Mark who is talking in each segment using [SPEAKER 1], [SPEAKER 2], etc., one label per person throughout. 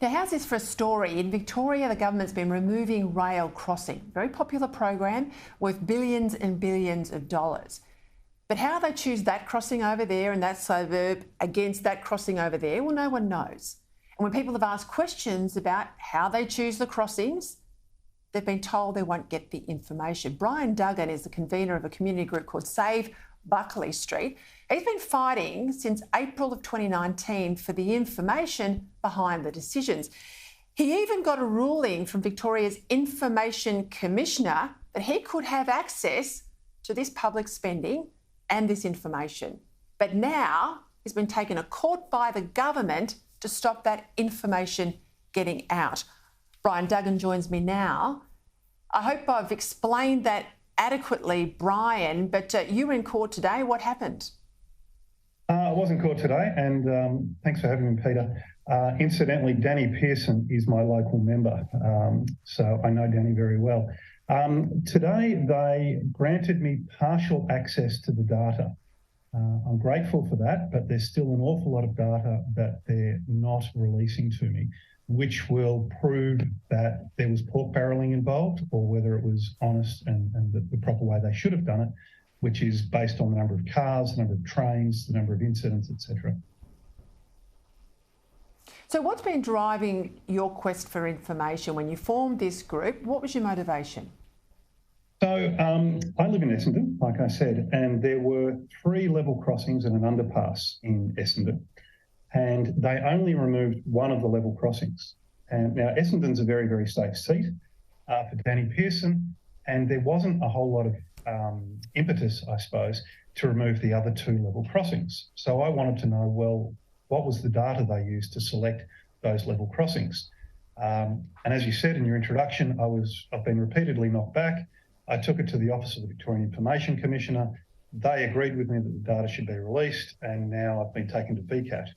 [SPEAKER 1] Now, how's this for a story? In Victoria, the government's been removing rail crossing, very popular program worth billions and billions of dollars. But how they choose that crossing over there in that suburb against that crossing over there, well, no one knows. And when people have asked questions about how they choose the crossings, they've been told they won't get the information. Brian Duggan is the convener of a community group called Save Buckley Street. He's been fighting since April of 2019 for the information behind the decisions. He even got a ruling from Victoria's Information Commissioner that he could have access to this public spending and this information. But now he's been taken to court by the government to stop that information getting out. Brian Duggan joins me now. I hope I've explained that adequately, Brian, but you were in court today. What happened?
[SPEAKER 2] I was in court today, and thanks for having me, Peter. Incidentally, Danny Pearson is my local member, so I know Danny very well. Today, they granted me partial access to the data. I'm grateful for that, but there's still an awful lot of data that they're not releasing to me, which will prove that there was pork barrelling involved or whether it was honest and the proper way they should have done it, which is based on the number of cars, the number of trains, the number of incidents, etc.
[SPEAKER 1] So what's been driving your quest for information? When you formed this group, what was your motivation?
[SPEAKER 2] So I live in Essendon, like I said, and there were 3 level crossings and an underpass in Essendon. And they only removed one of the level crossings. And now Essendon's a very, very safe seat for Danny Pearson, and there wasn't a whole lot of impetus, I suppose, to remove the other 2 level crossings. So I wanted to know, well, what was the data they used to select those level crossings? And as you said in your introduction, I've been repeatedly knocked back. I took it to the Office of the Victorian Information Commissioner. They agreed with me that the data should be released, and now I've been taken to VCAT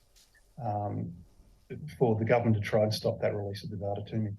[SPEAKER 2] for the government to try and stop that release of the data to me.